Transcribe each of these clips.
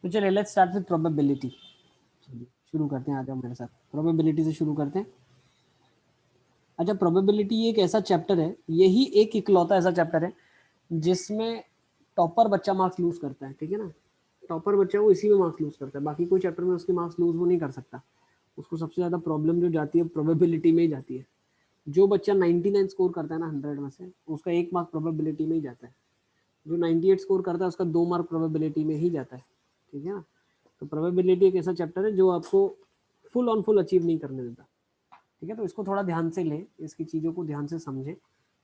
तो चलिए let's start with probability. चलिए शुरू करते हैं, आ जाओ मेरे साथ, प्रोबेबिलिटी से शुरू करते हैं। अच्छा, प्रोबेबिलिटी एक ऐसा चैप्टर है, यही एक इकलौता ऐसा चैप्टर है जिसमें टॉपर बच्चा मार्क्स लूज करता है, ठीक है ना। टॉपर बच्चा वो इसी में मार्क्स लूज करता है, बाकी कोई चैप्टर में उसके मार्क्स लूज वो नहीं कर सकता। उसको सबसे ज़्यादा प्रॉब्लम जो जाती है प्रोबेबिलिटी में ही जाती है। जो बच्चा 99 स्कोर करता है ना 100 में से, उसका 1 मार्क प्रोबेबिलिटी में ही जाता है। जो 98 स्कोर करता है उसका 2 मार्क प्रोबेबिलिटी में ही जाता है, ठीक है ना। तो प्रोबेबिलिटी एक ऐसा चैप्टर है जो आपको फुल ऑन फुल अचीव नहीं करने देता, ठीक है। तो इसको थोड़ा ध्यान से लें, इसकी चीज़ों को ध्यान से समझें,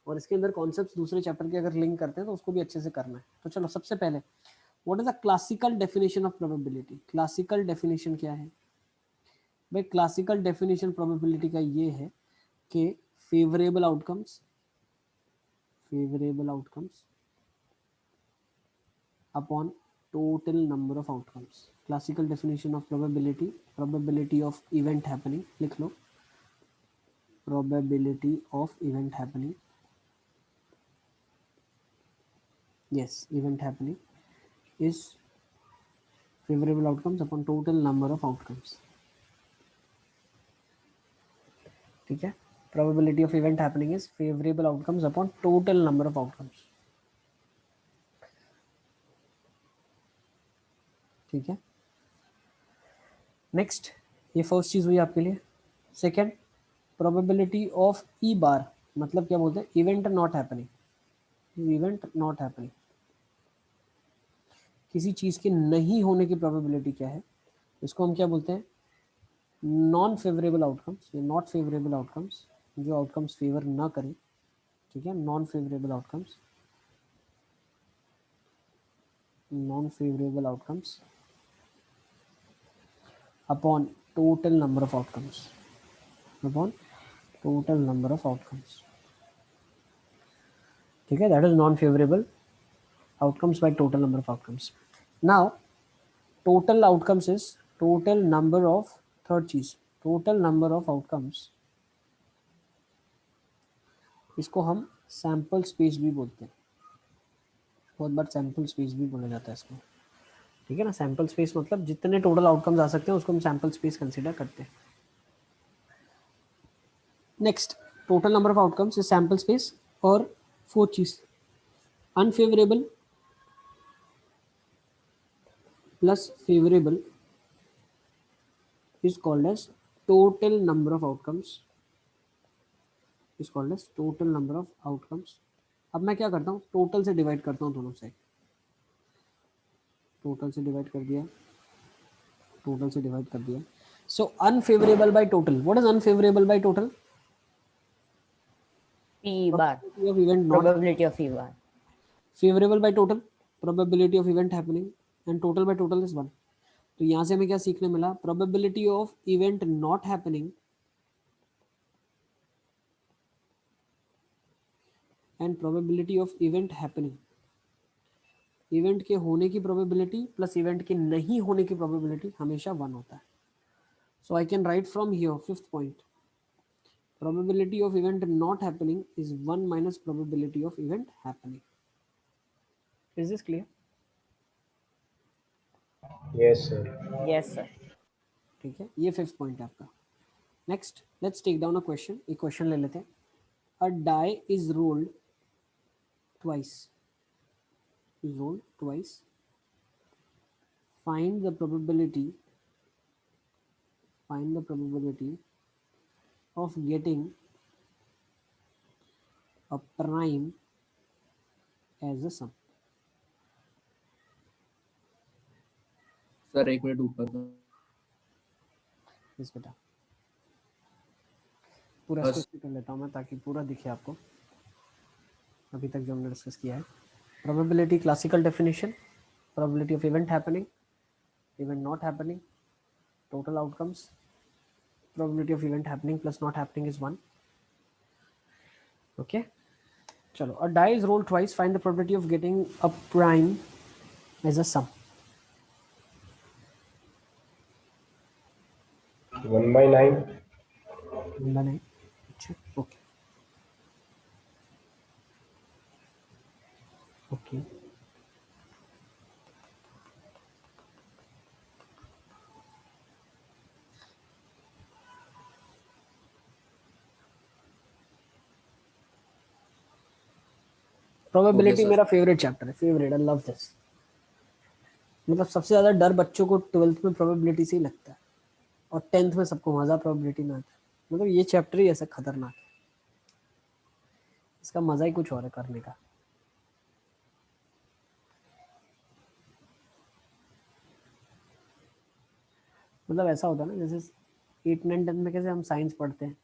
और इसके अंदर कॉन्सेप्ट्स दूसरे चैप्टर के अगर लिंक करते हैं तो उसको भी अच्छे से करना है। तो चलो सबसे पहले, what is the classical definition of probability. Classical definition क्या है भाई? क्लासिकल डेफिनेशन प्रोबेबिलिटी का ये है कि favourable outcomes upon total number of outcomes. Classical definition of probability, probability of event happening, लिख लो, probability of event happening, yes, event happening is favorable outcomes upon total number of outcomes, ठीक है। probability of event happening is favorable outcomes upon total number of outcomes, ठीक है। Next, ये first चीज हुई आपके लिए। सेकंड, प्रोबेबिलिटी ऑफ ई बार, मतलब क्या बोलते हैं? Event not happening. Event not happening, किसी चीज के नहीं होने की प्रोबेबिलिटी क्या है? इसको हम क्या बोलते हैं? नॉन फेवरेबल आउटकम्स या नॉट फेवरेबल आउटकम्स, जो आउटकम्स फेवर ना करें, ठीक है। Non favourable outcomes, non favourable outcomes upon total number of outcomes, upon total number of outcomes, ठीक है। That is non favourable outcomes by total number of outcomes. Now total outcomes is total number of, third चीज, total number of outcomes, इसको हम sample space भी बोलते हैं। बहुत बार sample space भी बोला जाता है इसको, ठीक है ना। सैंपल स्पेस मतलब जितने टोटल आउटकम्स आ सकते हैं उसको हम सैंपल स्पेस कंसीडर करते हैं। Next, total number of outcomes is sample space. और फोर्थ चीज, unfavourable plus favourable is called as total number of outcomes, is called as total number of outcomes. अब मैं क्या करता हूँ, टोटल से डिवाइड करता हूँ दोनों साइड। टोटल से डिवाइड कर दिया, टोटल से डिवाइड कर दिया। So unfavourable by total, what is unfavourable by total? P bar, Probability of event not, probability of E bar. favorable by total, probability of event happening, and total by total is 1. तो यहाँ से हमें क्या सीखने मिला? probability of event not happening and probability of event happening, event के होने की प्रोबेबिलिटी प्लस इवेंट के नहीं होने की प्रोबेबिलिटी हमेशा 1 होता है। So I can write from here, fifth point, probability of event not happening is 1 minus probability of event happening. Is this clear? Yes, sir. Yes, sir. ठीक है, ये फिफ्थ पॉइंट है आपका। Next, let's take down a question. एक question ले लेते हैं। A die is rolled twice, is rolled twice, find the probability of getting a prime as a sum. Sir एक मिनट ऊपर का इस बेटा पूरा बस इसको कर लेता हूँ मैं ताकि पूरा दिखे आपको अभी तक जो हमने डिस्कस किया है। Probability classical definition, probability of event happening, event not happening, total outcomes, probability of event happening plus not happening is 1। Okay, चलो। A die is rolled twice, find the probability of getting a prime as a sum. 1/9. नहीं, अच्छा, okay okay. Probability sir. मेरा favourite chapter है, favourite, I love this. मतलब सबसे ज्यादा डर बच्चों को 12th में प्रोबेबिलिटी से ही लगता है, और 10th में सबको मजा प्रोबेबिलिटी में आता है। मतलब ये चैप्टर ही ऐसा खतरनाक है, इसका मजा ही कुछ और है करने का। मतलब ऐसा होता है ना, जैसे 8 9 10 में कैसे हम साइंस पढ़ते हैं,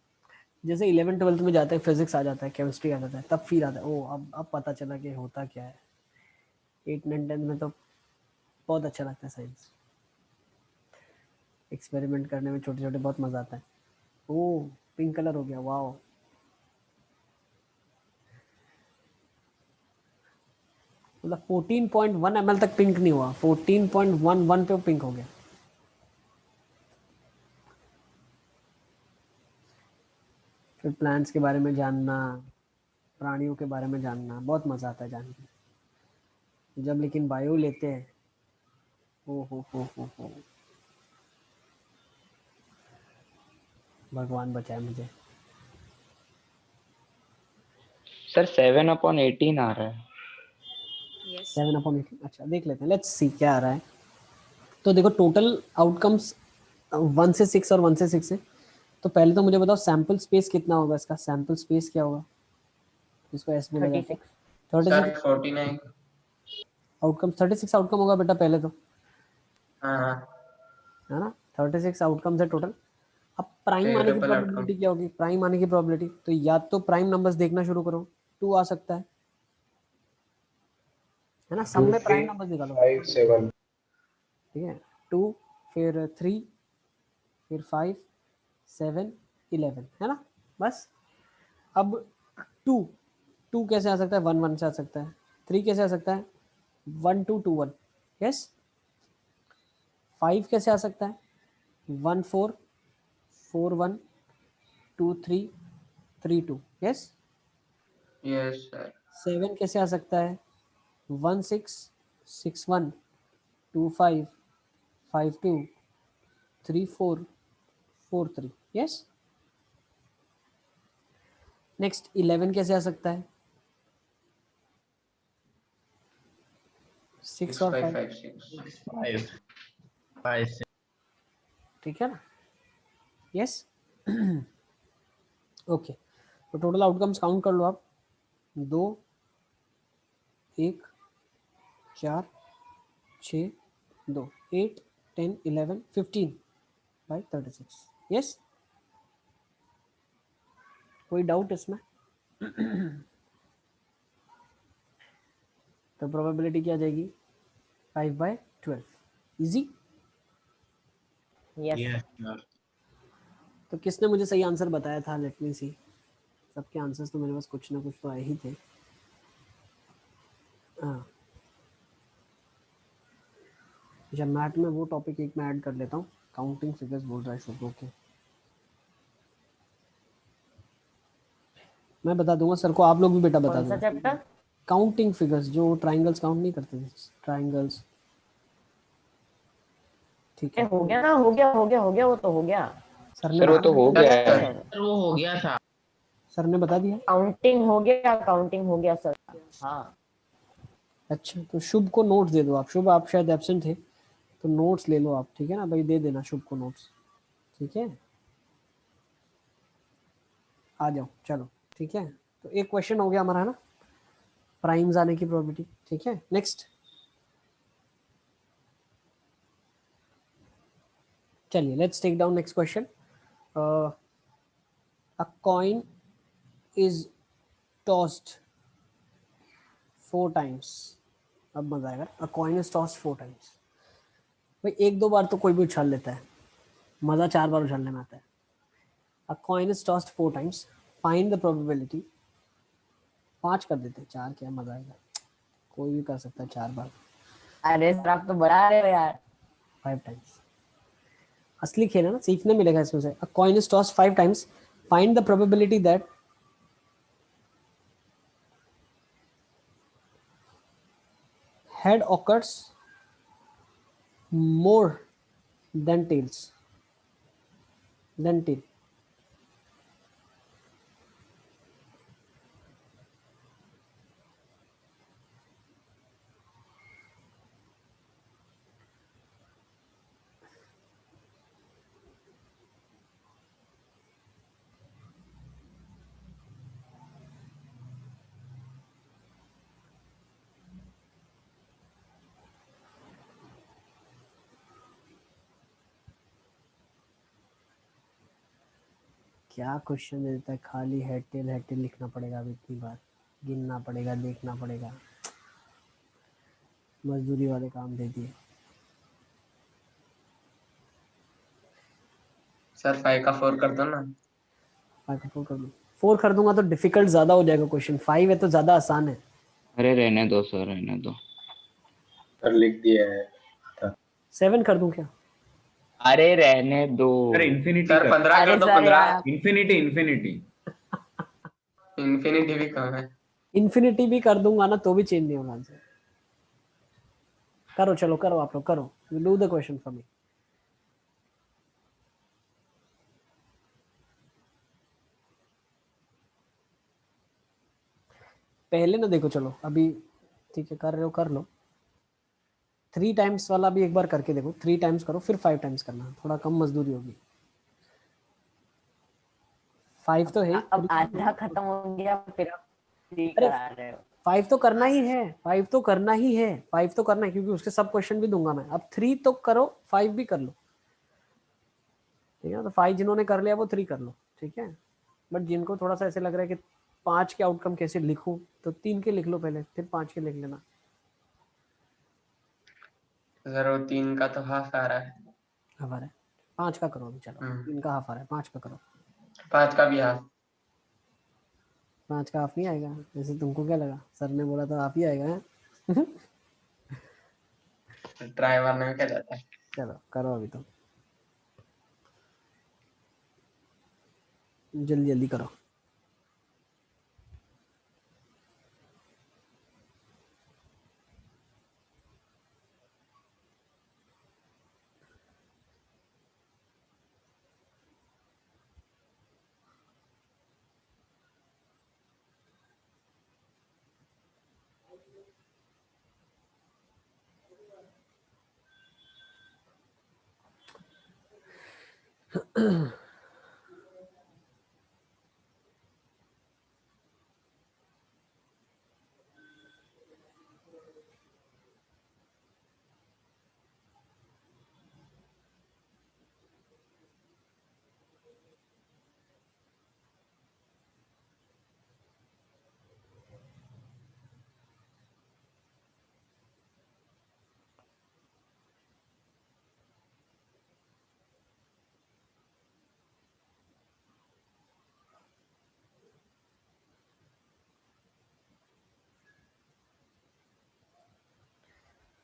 जैसे 11 12th में जाते हैं फिजिक्स आ जाता है, केमिस्ट्री आ जाता है, तब फील आता है ओ अब पता चला कि होता क्या है। 8 9 10 में तो बहुत अच्छा लगता है साइंस, एक्सपेरिमेंट करने में छोटे छोटे बहुत मजा आता है। ओ पिंक कलर हो गया, वाओ। मतलब 14.1 ml तक पिंक नहीं हुआ, 14.11 पे पिंक हो गया। फिर प्लांट्स के बारे में जानना, प्राणियों के बारे में जानना, बहुत मजा आता है जान के। जब लेकिन बायो लेते हैं, ओ हो, भगवान बचाए मुझे। सर 7/18 आ रहा है। 7/18, अच्छा देख लेते हैं, लेट्स सी क्या आ रहा है। तो देखो टोटल आउटकम्स 1 से 6 और 1 से 6 है। तो पहले तो मुझे बताओ सैंपल स्पेस कितना होगा, इसका सैंपल स्पेस क्या होगा, इसको एस बोला जाता है। 36। 36 सर 49। आउटकम, 36 आउटकम होगा बेटा पहले तो, हाँ है ना। 36 आउटकम्स है टोटल। अब प्राइम आने की फेवरेबल आउटकम। प्रोबेबिलिटी क्या होगी, प्राइम आने की प्रोबेबिलिटी, तो या तो प्राइम नंबर्स देखना शुरू करो, 2 आ सकता है ना, सब 2 में प्राइम 3 नंबर्स निकालो। 5 7। ठीक है, 2, फिर 3, फिर 5, 7, 11, है ना, बस। अब 2 2 कैसे आ सकता है, 1 1 से आ सकता है। 3 कैसे आ सकता है, 1 2 2 1, यस। 5 कैसे आ सकता है, 1 4 4 1 2 3 3 2, यस। Yes sir. 7 कैसे आ सकता है, 1 6 6 1 2 5 5 2 3 4 4 3, यस। नेक्स्ट 11 कैसे आ सकता है, 6 6 और 5 5, 5 6। 5 ठीक है ना, यस। ओके, तो टोटल आउटकम्स काउंट कर लो आप, 2 1 4 6 2 8 10 11 15 बाई 36, यस। कोई डाउट इसमें? तो प्रोबेबिलिटी क्या आ जाएगी, 5/12, इजी। यस। yes sir. तो किसने मुझे सही आंसर बताया था, लेट मी सी। सबके आंसर्स तो मेरे पास कुछ ना कुछ तो आए ही थे। हाँ, अच्छा मैथ में वो टॉपिक एक मैं ऐड कर लेता हूँ, काउंटिंग फिगर्स बोल रहा है शुभ, ओके। मैं बता दूंगा सर को, आप लोग भी बेटा बता कौन सा देना। चैप्टर? काउंटिंग फिगर्स, जो ट्राइंगल्स काउंट नहीं करते थे, ट्राइंगल्स, ठीक है। हो गया ना, हो गया, वो तो हो गया। सर ने सर वो बता तो हो दिया, गया यस है। सर। सर वो हो गया था। सर ने बता दिया। काउंटिंग हो गया सर। हाँ। अच्छा तो शुभ को नोट्स दे दो आप, शुभ आप शायद एब्सेंट थे, तो नोट्स ले लो आप, ठीक है ना भाई, दे देना शुभ को नोट्स, ठीक है। आ जाओ चलो, ठीक है। तो एक क्वेश्चन हो गया हमारा, है ना, प्राइम्स आने की प्रोबेबिलिटी, ठीक है। नेक्स्ट चलिए, let's take down next question. A coin is tossed 4 times। अब मजा आएगा। A coin is tossed 4 times। भाई एक दो बार तो कोई भी उछाल लेता है, मजा 4 बार उछालने में आता है। अ coin is tossed 4 times, find the probability. 5 कर देते हैं, 4 क्या मजा आएगा, कोई भी कर सकता है 4 बार, अरे सर आप तो बढ़ा रहे हो यार। 5 times। असली खेल है ना, सीखने मिलेगा इसमें से। अ coin is tossed 5 times, find the probability that head occurs more than tails, than tail। क्या क्वेश्चन देता है, खाली हेड टेल लिखना पड़ेगा अब इतनी बार, गिनना पड़ेगा, देखना पड़ेगा, मजदूरी वाले काम दे दिए। सर 5 का 4 कर दो ना। 4 कर दूं? 4 कर दूंगा तो डिफिकल्ट ज्यादा हो जाएगा क्वेश्चन, 5 है तो ज्यादा आसान है। अरे रहने दो सर, रहने दो। सर लिख दिया है। 7 कर दूं क्या? अरे रहने दो। अरे इन्फिनिटी सर कर, 15 अरे कर दो, सर 15। यार इन्फिनिटी इन्फिनिटी। इन्फिनिटी भी कम है। इन्फिनिटी भी कर दूंगा ना तो भी चेंज नहीं होगा आंसर। करो, चलो करो, आप लोग करो, you do the question for me. पहले ना देखो, चलो अभी ठीक है, कर रहे हो कर लो। 3 टाइम्स वाला भी एक बार करके देखो, 3 टाइम्स करो फिर 5 टाइम्स करना, थोड़ा कम मजदूरी होगी। 5 तो है, अब आधा खत्म हो गया फिर आप 3 अरे करा रहे हो। 5 तो करना ही है, 5 तो करना ही है, 5 तो करना है, क्योंकि उसके सब क्वेश्चन भी दूंगा मैं। अब 3 तो करो, 5 भी कर लो, ठीक है। तो 5 जिन्होंने कर लिया वो 3 कर लो, ठीक है। बट जिनको थोड़ा सा ऐसे लग रहा है कि 5 के आउटकम कैसे लिखूं, तो 3 के लिख लो पहले, फिर 5 के लिख लेना। सर वो 3 का तो हाफ आ रहा है। हाफ आ रहा है, 5 का करो अभी, चलो 3 का हाफ आ रहा है, 5 का करो। 5 का भी हाफ। 5 का हाफ नहीं आएगा? वैसे तुमको क्या लगा, सर ने बोला तो हाफ ही आएगा है? ट्राई मारने में क्या जाता है। चलो करो अभी, तो जल्दी जल्दी करो।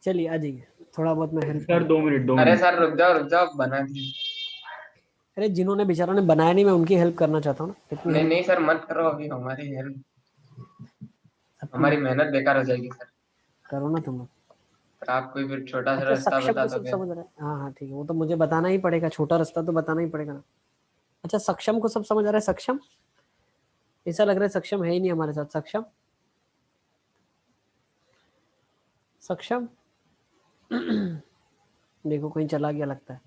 चलिए आ जाइए, थोड़ा बहुत मैं हेल्प। सर 2 मिनट 2 अरे मिनट। सर रुक जाओ बना दी। अरे जिन्होंने बेचारों ने बनाया नहीं, मैं उनकी हेल्प करना चाहता हूँ ना, इतनी नहीं हेल्प नहीं सर मत करो अभी, हमारी हेल्प, सबकी हमारी मेहनत बेकार हो जाएगी सर। करो ना तुम लोग। पर आप कोई फिर छोटा सा अच्छा रास्ता सक्षम बता को सब दोगे। समझ रहा है, हाँ हाँ ठीक है, वो तो मुझे बताना ही पड़ेगा, छोटा रास्ता तो बताना ही पड़ेगा ना। अच्छा सक्षम को सब समझ आ रहा है? सक्षम, ऐसा लग रहा है सक्षम है ही नहीं हमारे साथ। सक्षम, सक्षम देखो कहीं चला गया लगता है।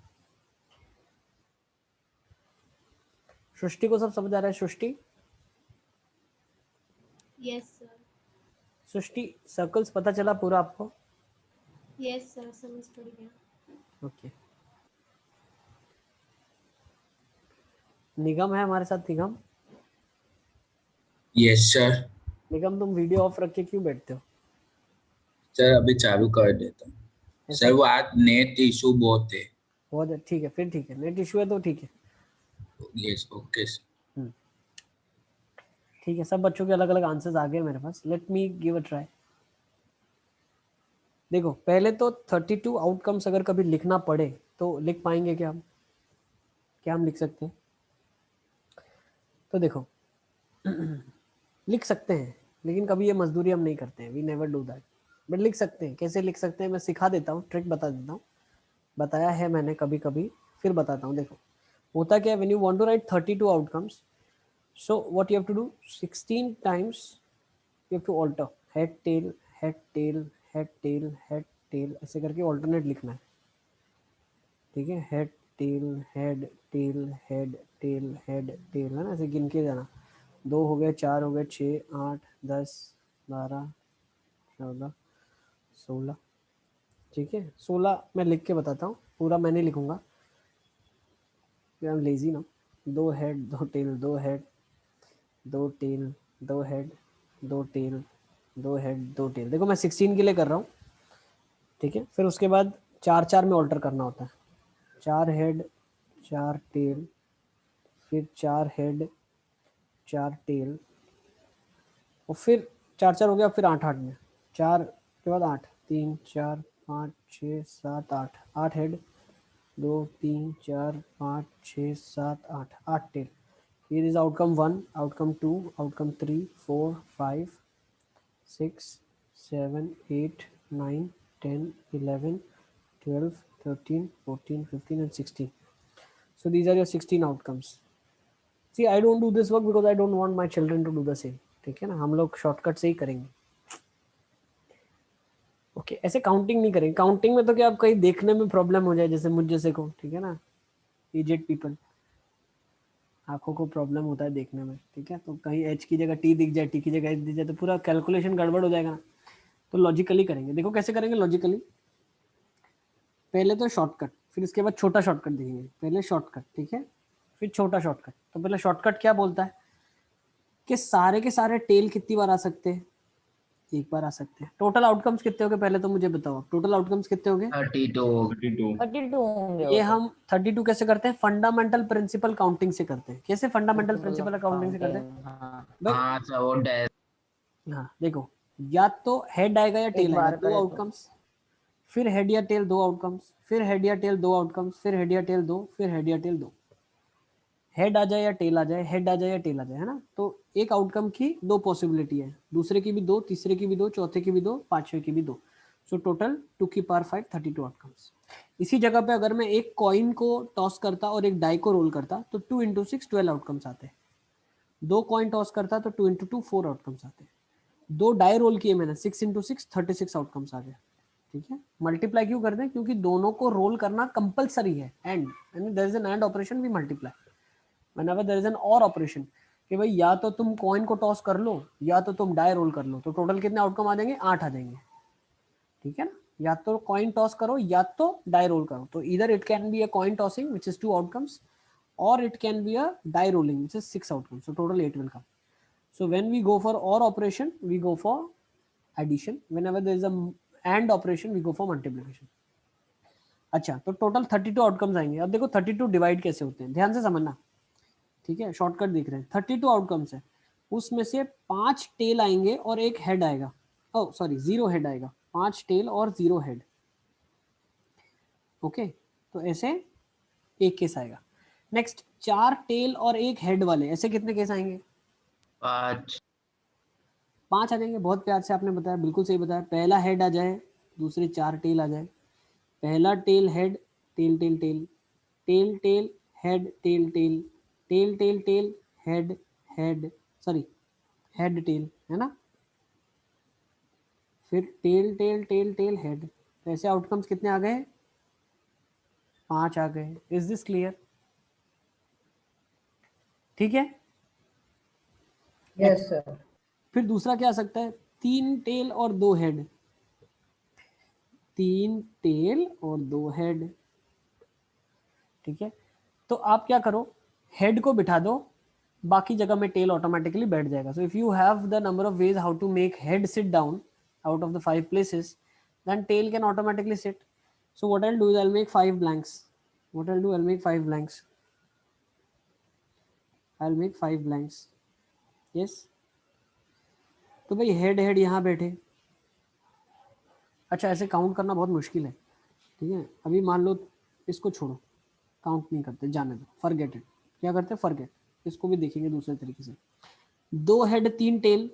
सृष्टि को सब समझ आ रहा है? सृष्टि, यस सर। सृष्टि सर्कल्स पता चला पूरा आपको? यस सर, समझ पड़ गया। ओके, निगम है हमारे साथ? निगम, यस सर। निगम तुम वीडियो ऑफ रख के क्यों बैठते हो? सर अभी चालू कर देता हूँ। ऐसा सर वो आज नेट इशू बहुत है। बहुत है, ठीक है फिर, ठीक है, नेट इशू है तो ठीक है। Yes okay sir. ठीक है, सब बच्चों के अलग अलग आंसर्स आ गए मेरे पास, let me give a try. देखो पहले तो 32 आउटकम्स अगर कभी लिखना पड़े तो लिख पाएंगे क्या हम? क्या हम लिख सकते हैं? तो देखो लिख सकते हैं, लेकिन कभी ये मजदूरी हम नहीं करते हैं, we never do that. But लिख सकते हैं, कैसे लिख सकते हैं मैं सिखा देता हूँ, ट्रिक बता देता हूँ, बताया है मैंने कभी कभी, फिर बताता हूँ। देखो होता क्या है, when you want to write 32 outcomes, so what you have to do, 16 times you have to alter head tail head tail head tail head tail, ऐसे करके ऑल्टरनेट लिखना है, ठीक है। Head tail head tell head tell head tail, है ना, ऐसे गिन के जाना। 2 हो गए, 4 हो गए, 6 8 10 12 14 16, ठीक है। 16 मैं लिख के बताता हूँ, पूरा मैं नहीं लिखूंगा, आई एम लेजी ना। दो हेड, दो टेल, दो हेड, दो टेल, दो हेड, दो टेल, दो हेड, दो टेल। देखो मैं 16 के लिए कर रहा हूँ, ठीक है। फिर उसके बाद 4 4 में ऑल्टर करना होता है, 4 हेड 4 टेल, फिर 4 हेड 4 टेल, और फिर 4 4 हो गया, फिर 8 8 में 4 के बाद 8, 3 4 5 6 7 8, 8 head, 2 3 4 5 6 7 8, 8 tail. Here is outcome 1, outcome 2, outcome 3, 4, 5, 6, 7, 8, 9, 10, 11, 12, 13, 14, 15 and 16. So these are your 16 outcomes. See, I don't do this work because I don't want my children to do the same. ठीक है ना, हम लोग शॉर्टकट से ही करेंगे। ओके, ऐसे counting नहीं करेंगे। काउंटिंग में तो क्या आप कहीं देखने में प्रॉब्लम हो जाए, जैसे मुझ जैसे को, ठीक है ना, एजेड पीपल, आंखों को प्रॉब्लम होता है देखने में, ठीक है। तो कहीं एच की जगह टी दिख जाए, टी की जगह एच दिख जाए, तो पूरा कैलकुलेशन गड़बड़ हो जाएगा ना। तो लॉजिकली करेंगे। देखो कैसे करेंगे लॉजिकली। पहले तो शॉर्टकट, फिर इसके बाद छोटा शॉर्टकट देखेंगे। पहले शॉर्टकट, ठीक है, फिर छोटा शॉर्टकट। तो पहले शॉर्टकट क्या बोलता है कि सारे के सारे टेल कितनी बार आ सकते हैं, एक बार आ सकते हैं। टोटल आउटकम्स कितने हो गए पहले तो मुझे बताओ, टोटल आउटकम्स कितने हो गए? 32 32 होंगे ये वो तो। हम 32 कैसे करते हैं? फंडामेंटल प्रिंसिपल काउंटिंग से करते हैं। कैसे फंडामेंटल प्रिंसिपल काउंटिंग से करते हैं हाँ, भाई? हाँ सर वो डैश हाँ देखो, या तो हेड आएगा या एक टेल आएगा, बार दो करे तो। आउटकम्स, फिर हेड या टेल दो आउटकम्स, फिर हेड या टेल दो आउटकम्स, फिर हेड या टेल दो, फिर हेड या टेल दो। हेड आ जाए या टेल आ जाए, हेड आ जाए या टेल आ जाए, है ना। तो एक आउटकम की दो पॉसिबिलिटी है, दूसरे की भी दो, तीसरे की भी दो, चौथे की भी दो, पांचवे की भी दो। सो टोटल 2 की पावर 5 32 आउटकम्स। इसी जगह पे अगर मैं एक कॉइन को टॉस करता और एक डाई को रोल करता तो 2 इंटू 6 12 आउटकम्स आते हैं। दो कॉइन टॉस करता तो 2 इंटू 2 4 आउटकम्स आते हैं। दो डाई रोल किए मैंने, 6 इंटू 6 36 आउटकम्स आ गए, ठीक है। मल्टीप्लाई क्यों करते हैं? क्योंकि दोनों को रोल करना कंपलसरी है। And there is an and operation, भी multiply whenever there is an or operation, कि भाई या तो तुम कॉइन को टॉस कर लो या तो तुम डाई रोल कर लो, तो टोटल कितने आउटकम आ जाएंगे? 8 आ जाएंगे, ठीक है ना। या तो कॉइन टॉस करो या तो डाई रोल करो। तो इधर it can be a coin tossing which is 2 outcomes, और it can be a die rolling which is 6 outcomes. So total 8 will come. So when we go for OR operation, we go for addition. Whenever there is a AND operation, we go for multiplication. अच्छा, तो total 32 outcomes आएंगे। अब देखो 32 divide कैसे होते हैं, ध्यान से समझना, ठीक है। शॉर्टकट दिख रहे हैं, 32 आउटकम्स है, उसमें से 5 टेल आएंगे और एक हेड आएगा। ओ सॉरी, 0 हेड आएगा, 5 टेल और 0 हेड। ओके, तो ऐसे एक केस आएगा। नेक्स्ट, 4 टेल और एक हेड वाले, ऐसे कितने केस आएंगे? 5 5 आ जाएंगे। बहुत प्यार से आपने बताया, बिल्कुल सही बताया। पहला हेड आ जाए, दूसरे 4 टेल आ जाए। पहला tail head, tail tail tail, tail tail head, tail tail, tail tail tail head, head sorry head tail, है ना। फिर tail tail tail tail head. तो ऐसे आउटकम्स कितने आ गए? 5 आ गए। Is this clear? ठीक है। Yes sir. फिर दूसरा क्या आ सकता है? 3 टेल और 2 हेड, 3 टेल और 2 हेड, ठीक है। तो आप क्या करो, हेड को बिठा दो, बाकी जगह में टेल ऑटोमेटिकली बैठ जाएगा। So if you have the number of ways how to make head sit down out of the 5 places, then tail can automatically sit. So what I'll do is I'll make 5 blanks. What I'll do, I'll make 5 blanks. I'll make 5 blanks. Yes. तो भाई head head यहाँ बैठे। अच्छा, ऐसे count करना बहुत मुश्किल है, ठीक है। अभी मान लो इसको छोड़ो, काउंट नहीं करते, जाने दो, फॉरगेट इट। क्या करते हैं? फॉरगेट। इसको भी देखेंगे दूसरे तरीके से। 2 हेड 3 टेल,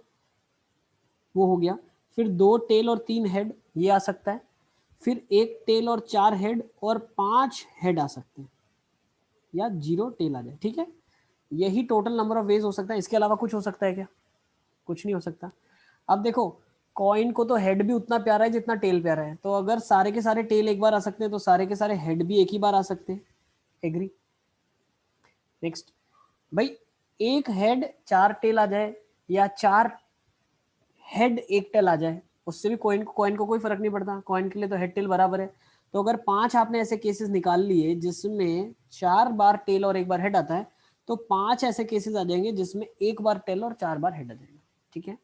वो हो गया। फिर 2 टेल और 3 हेड, ये आ सकता है। फिर 1 टेल और 4 हेड और 5 हेड आ सकते हैं, या 0 टेल आ जाए, ठीक है। यही टोटल नंबर ऑफ वेज हो सकता है। इसके अलावा कुछ हो सकता है क्या? कुछ नहीं हो सकता। अब देखो, कॉइन को तो हेड भी उतना प्यारा है जितना टेल प्यारा है। तो अगर सारे के सारे टेल एक बार आ सकते हैं तो सारे के सारे हेड भी एक ही बार आ सकते हैं। एग्री? नेक्स्ट भाई, एक हेड 4 टेल आ जाए या 4 हेड 1 टेल आ जाए, उससे भी कॉइन को कोई फर्क नहीं पड़ता। कॉइन के लिए तो हेड टेल बराबर है। तो अगर 5 आपने ऐसे केसेस निकाल लिए जिसमें 4 बार टेल और 1 बार हेड आता है, तो 5 ऐसे केसेस आ जाएंगे जिसमें एक बार टेल और 4 बार हेड आ जाएगा, ठीक है।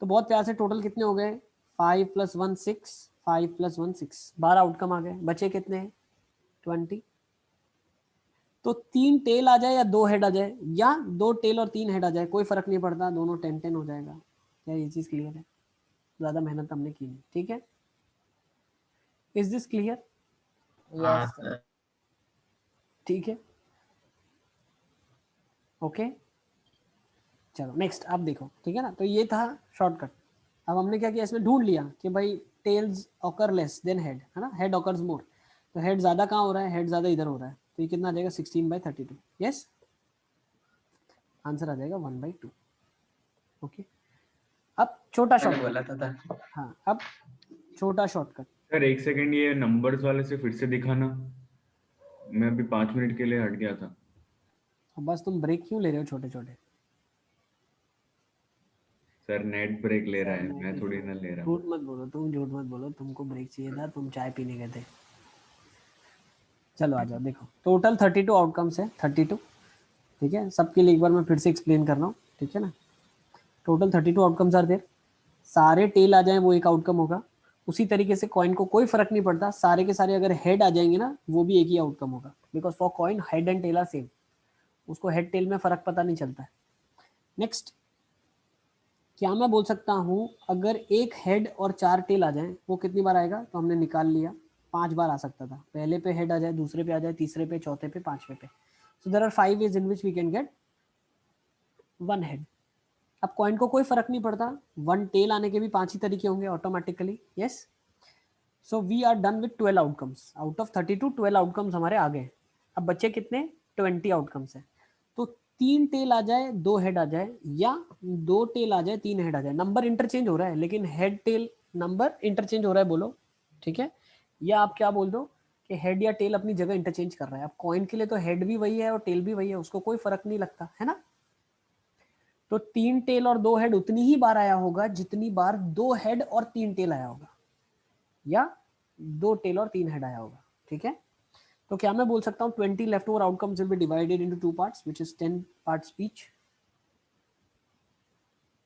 तो बहुत प्यार से टोटल कितने हो गए, 5 + 1 6, 5 + 1 6, 12 आउटकम आ गए, बचे कितने हैं 20। तो 3 टेल आ जाए या 2 हेड आ जाए, या 2 टेल और 3 हेड आ जाए, कोई फर्क नहीं पड़ता, दोनों 10-10 हो जाएगा। क्या ये चीज क्लियर है? ज्यादा मेहनत हमने की नहीं, ठीक है। Is this clear? हाँ Yes, sir. सर। ठीक है, ओके। चलो नेक्स्ट आप देखो, ठीक है ना। तो ये था शॉर्टकट। अब हमने क्या किया, इसमें ढूंढ लिया कि भाई tails occur less than head, है ना, हेड ऑकर्स मोर। तो हेड ज्यादा कहाँ हो रहा है, हेड ज्यादा इधर हो रहा है, तो ये कितना आ जाएगा 16/32। यस, आंसर आ जाएगा 1/2। ओके, अब छोटा मैंने शॉर्टकट। बोला था। हाँ, अब छोटा शॉर्टकट। सर एक सेकंड, ये नंबर्स वाले से फिर से दिखाना, मैं अभी 5 मिनट के लिए हट गया था। बस तुम ब्रेक क्यों ले रहे हो छोटे छोटे? सर नेट ब्रेक ले रहा है, मैं थोड़ी ना ले रहा हूँ। झूठ मत बोलो, तुम झूठ मत बोलो, तुमको ब्रेक चाहिए था, तुम चाय पीने गए थे। चलो आ जाओ, देखो टोटल 32 आउटकम्स है, 32, ठीक है। सबके लिए एक बार मैं फिर से एक्सप्लेन कर रहा हूँ, ठीक है ना। Total 32 outcomes are there. सारे टेल आ जाएं वो एक आउटकम होगा। उसी तरीके से कॉइन को कोई फर्क नहीं पड़ता, सारे के सारे अगर हेड आ जाएंगे ना, वो भी एक ही आउटकम होगा, because for coin head and tail are same. उसको हेड टेल में फर्क पता नहीं चलता है। नेक्स्ट, क्या मैं बोल सकता हूँ अगर एक हेड और 4 टेल आ जाएं, वो कितनी बार आएगा? तो हमने निकाल लिया, 5 बार आ सकता था। पहले पे हेड आ जाए, दूसरे पे आ जाए, तीसरे पे, चौथे पे, 5वें पे। So there are 5 ways in which we can get 1 head। अब कॉइन को कोई फर्क नहीं पड़ता, 1 टेल आने के भी 5 ही तरीके होंगे automatically. Yes, so we are done with 12 outcomes. Out of 32 12 outcomes हमारे आ गए। अब बच्चे कितने? 20 आउटकम्स है। तो 3 टेल आ जाए, 2 हेड आ जाए, या 2 टेल आ जाए, 3 हेड आ जाए। नंबर इंटरचेंज हो रहा है, लेकिन हेड टेल नंबर इंटरचेंज हो रहा है, बोलो, ठीक है। या आप क्या बोल दो कि हेड या टेल अपनी जगह इंटरचेंज कर रहा है। अब कॉइन के लिए तो हेड भी वही है और टेल भी वही है, उसको कोई फर्क नहीं लगता, है ना। तो 3 टेल और 2 हेड उतनी ही बार आया होगा जितनी बार 2 हेड और 3 टेल आया होगा, या 2 टेल और 3 हेड आया होगा, ठीक है। तो क्या मैं बोल सकता हूँ 20 left over outcomes will be divided into 2 parts which is 10 parts each.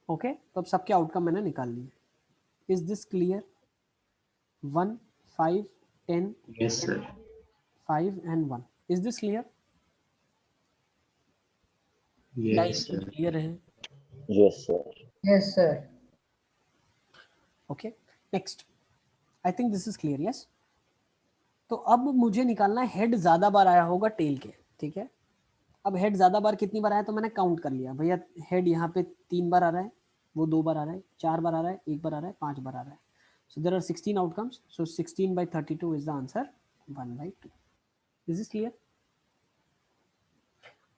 Okay, तो अब सबके आउटकम मैंने निकाल लिए। Is this clear? 1 5 10 yes sir. 5 and 1। Is this clear? Yes sir. Clear है? Yes, sir. Yes, sir. Okay, next, I think this is clear. Yes, तो अब मुझे निकालना है हेड ज्यादा बार आया होगा टेल के, ठीक है। अब हेड ज्यादा बार कितनी बार आया, तो मैंने काउंट कर लिया भैया। हेड यहाँ पे 3 बार आ रहा है, वो 2 बार आ रहा है, 4 बार आ रहा है, 1 बार आ रहा है, 5 बार आ रहा है। So there are 16 outcomes. So 16/32 is the answer, 1/2। Is this clear?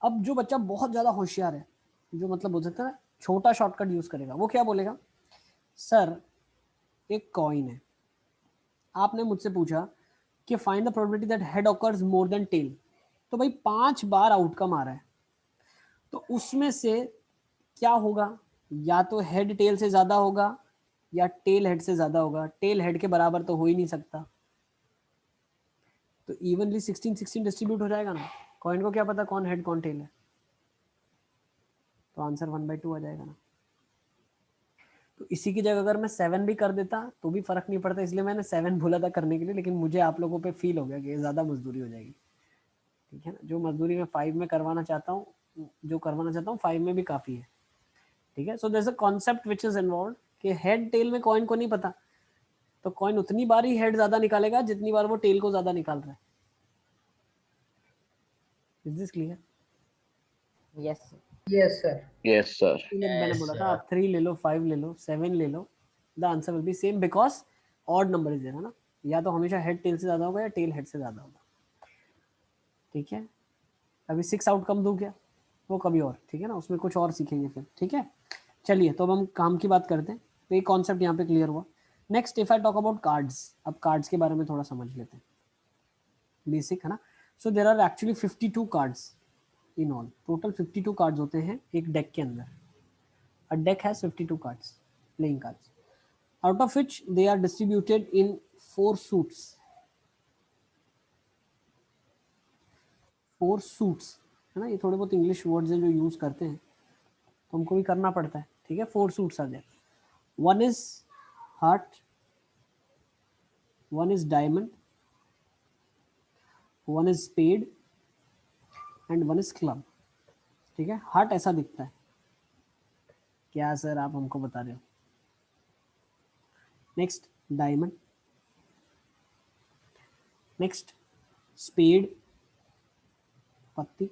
अब जो बच्चा बहुत ज्यादा होशियार है, जो मतलब बोल सकता है छोटा शॉर्टकट यूज करेगा, वो क्या बोलेगा, सर एक कॉइन है, आपने मुझसे पूछा कि find the probability that head occurs more than tail. तो भाई 5 बार आउटकम आ रहा है, तो उसमें से क्या होगा, या तो हेड टेल से ज्यादा होगा या टेल हेड से ज्यादा होगा। टेल हेड के बराबर तो हो ही नहीं सकता, तो इवनली 16-16 डिस्ट्रीब्यूट हो जाएगा ना। कॉइन को क्या पता कौन हेड कौन टेल है, तो आंसर 1/2 आ जाएगा ना। तो इसी की जगह अगर मैं 7 भी कर देता तो भी फर्क नहीं पड़ता, इसलिए मैंने 7 बोला था करने के लिए, लेकिन मुझे आप लोगों पे फील हो गया कि ज्यादा मजदूरी हो जाएगी, ठीक है ना। जो मजदूरी मैं 5 में करवाना चाहता हूँ, जो करवाना चाहता हूँ 5 में भी काफी है, ठीक है। So there is a concept which is involved कि हेड टेल में कॉइन को नहीं पता, तो कॉइन उतनी बार ही हेड ज्यादा निकालेगा जितनी बार वो टेल को ज्यादा निकाल रहा है। Is this clear? Yes, sir. Yes, sir. Yes, sir. मैंने बोला था आप 3 ले लो, 5 ले लो, 7 ले लो, the answer will be same because odd number is there, है ना। या तो हमेशा हेड टेल से ज्यादा होगा या टेल हेड से ज्यादा होगा, ठीक है। अभी 6 आउटकम दूं क्या, वो कभी और, ठीक है ना, उसमें कुछ और सीखेंगे फिर, ठीक है। चलिए, तो अब हम काम की बात करते हैं। तो ये कॉन्सेप्ट यहाँ पे क्लियर हुआ। Next, if I talk about cards, अब कार्ड्स के बारे में थोड़ा समझ लेते हैं, बेसिक, है ना। So there are actually 52 cards in all. Total 52 cards होते हैं एक डेक के अंदर। A deck has 52 cards, playing cards, out of which they are distributed in 4 suits. 4 suits. है ना, ये थोड़े बहुत इंग्लिश वर्ड्स हैं जो यूज करते हैं तो हमको भी करना पड़ता है, ठीक है। 4 suits are there, one is heart, one is diamond, one is spade and one is club, ठीक है। हार्ट ऐसा दिखता है, क्या सर आप हमको बता रहे हो। नेक्स्ट डायमंड, नेक्स्ट स्पेड, पत्ती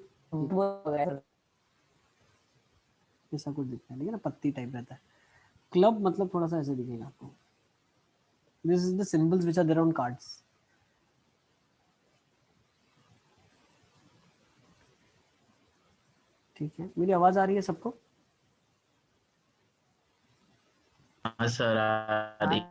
ऐसा कुछ दिखता है, ठीक है ना, पत्ती टाइप रहता है। क्लब मतलब थोड़ा सा ऐसे दिखेगा आपको। This is the symbols which are there on cards. ठीक है, मेरी आवाज आ रही है सबको? हाँ सर आ रही।